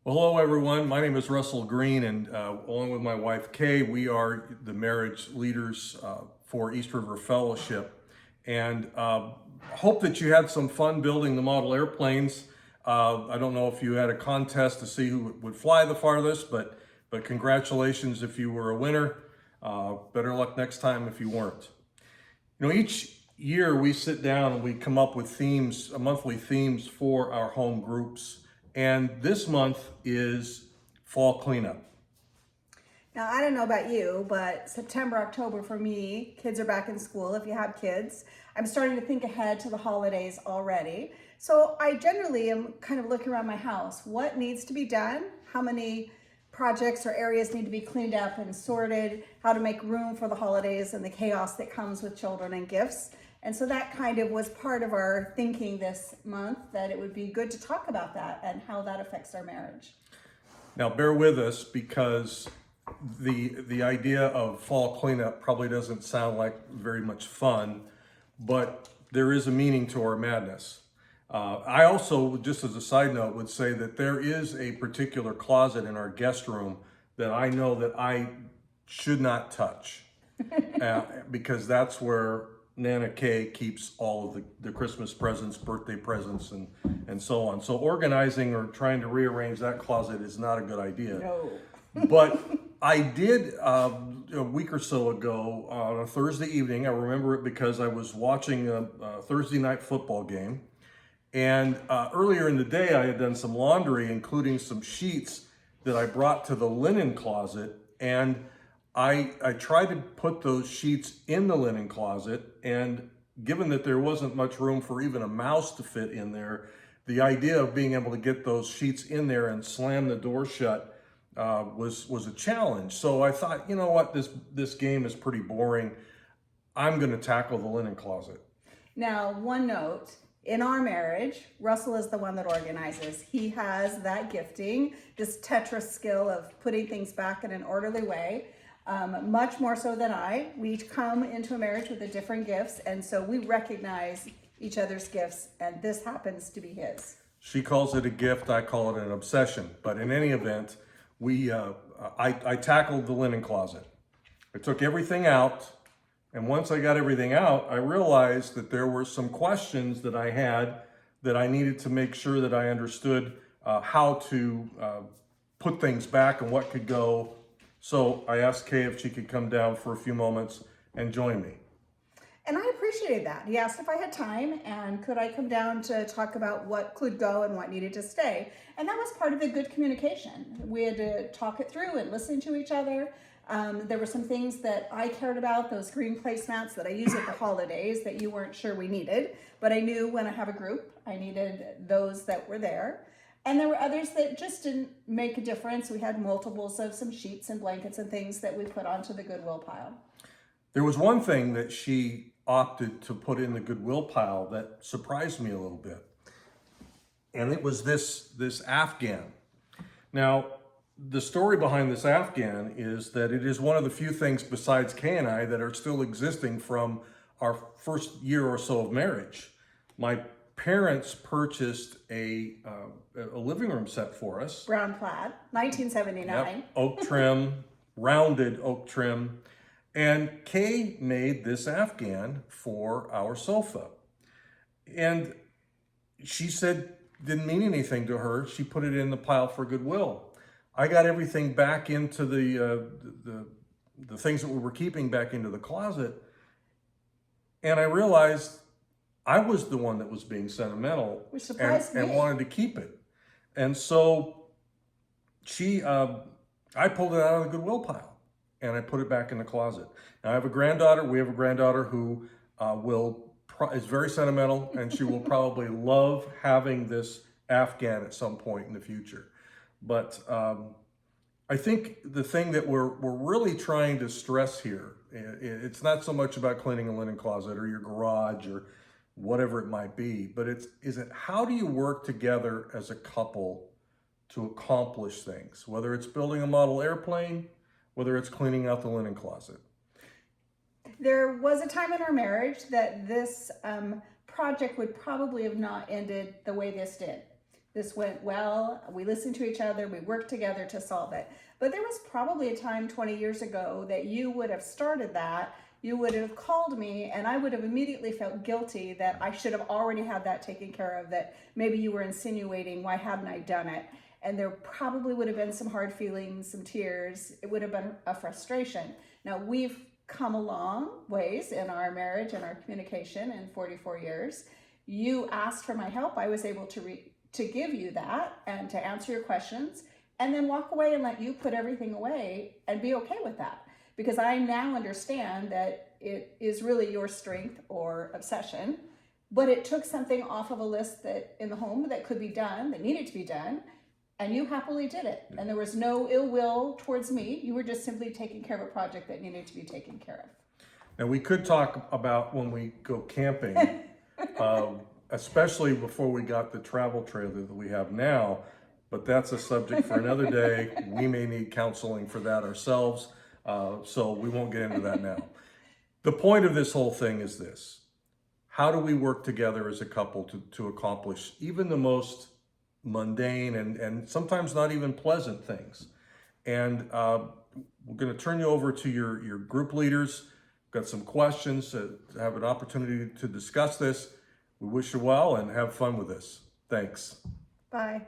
Well, hello everyone. My name is Russell Green, and along with my wife Kay, we are the marriage leaders for East River Fellowship. And hope that you had some fun building the model airplanes. I don't know if you had a contest to see who would fly the farthest, but congratulations if you were a winner. Better luck next time if you weren't. Each year we sit down and we come up with themes, monthly themes for our home groups. And this month is fall cleanup. Now, I don't know about you, but September, October for me, kids are back in school. If you have kids, I'm starting to think ahead to the holidays already. So I generally am kind of looking around my house. What needs to be done? How many projects or areas need to be cleaned up and sorted? How to make room for the holidays and the chaos that comes with children and gifts. And so that kind of was part of our thinking this month, that it would be good to talk about that and how that affects our marriage. Now, bear with us because the idea of fall cleanup probably doesn't sound like very much fun, but there is a meaning to our madness. I also, just as a side note, would say that there is a particular closet in our guest room that I know that I should not touch because that's where Nana Kay keeps all of the Christmas presents, birthday presents, and so on. So organizing or trying to rearrange that closet is not a good idea. No. But I did a week or so ago on a Thursday evening. I remember it because I was watching a Thursday night football game. And earlier in the day, I had done some laundry, including some sheets that I brought to the linen closet. And I tried to put those sheets in the linen closet, and given that there wasn't much room for even a mouse to fit in there, the idea of being able to get those sheets in there and slam the door shut was a challenge. So I thought, you know what, this game is pretty boring. I'm going to tackle the linen closet. Now, one note, in our marriage, Russell is the one that organizes. He has that gifting, this Tetris skill of putting things back in an orderly way. Much more so than I. We each come into a marriage with the different gifts, and so we recognize each other's gifts, and this happens to be his. She calls it a gift, I call it an obsession. But in any event, I tackled the linen closet. I took everything out, and once I got everything out, I realized that there were some questions that I had that I needed to make sure that I understood how to put things back and what could go. So I asked Kay if she could come down for a few moments and join me. And I appreciated that. He asked if I had time and could I come down to talk about what could go and what needed to stay. And that was part of the good communication. We had to talk it through and listen to each other. There were some things that I cared about, those green placemats that I use at the holidays that you weren't sure we needed. But I knew when I have a group, I needed those that were there. And there were others that just didn't make a difference. We had multiples of some sheets and blankets and things that we put onto the Goodwill pile. There was one thing that she opted to put in the Goodwill pile that surprised me a little bit. And it was this Afghan. Now, the story behind this Afghan is that it is one of the few things besides Kay and I that are still existing from our first year or so of marriage. My parents purchased a living room set for us. Brown plaid, 1979. Yep, oak trim, rounded oak trim. And Kay made this Afghan for our sofa. And she said didn't mean anything to her. She put it in the pile for Goodwill. I got everything back into the things that we were keeping back into the closet. And I realized I was the one that was being sentimental Which surprised me. and wanted to keep it. And so I pulled it out of the Goodwill pile and I put it back in the closet. Now I have a granddaughter. We have a granddaughter who is very sentimental, and she will probably love having this Afghan at some point in the future. But I think the thing that we're really trying to stress here, it's not so much about cleaning a linen closet or your garage or whatever it might be, but is it how do you work together as a couple to accomplish things, whether it's building a model airplane, whether it's cleaning out the linen closet. There was a time in our marriage that this project would probably have not ended the way this did. This went well. We listened to each other. We worked together to solve it. But there was probably a time 20 years ago that you would have started that. You would have called me and I would have immediately felt guilty that I should have already had that taken care of, that maybe you were insinuating, why hadn't I done it? And there probably would have been some hard feelings, some tears. It would have been a frustration. Now, we've come a long ways in our marriage and our communication in 44 years. You asked for my help. I was able to give you that and to answer your questions, and then walk away and let you put everything away and be okay with that. Because I now understand that it is really your strength or obsession, but it took something off of a list that in the home that could be done, that needed to be done, and you happily did it. And there was no ill will towards me. You were just simply taking care of a project that needed to be taken care of. And we could talk about when we go camping, especially before we got the travel trailer that we have now, but that's a subject for another day. We may need counseling for that ourselves. So we won't get into that now. The point of this whole thing is this: how do we work together as a couple to accomplish even the most mundane and sometimes not even pleasant things? And we're going to turn you over to your group leaders. Got some questions to have an opportunity to discuss this. We wish you well and have fun with this. Thanks. Bye.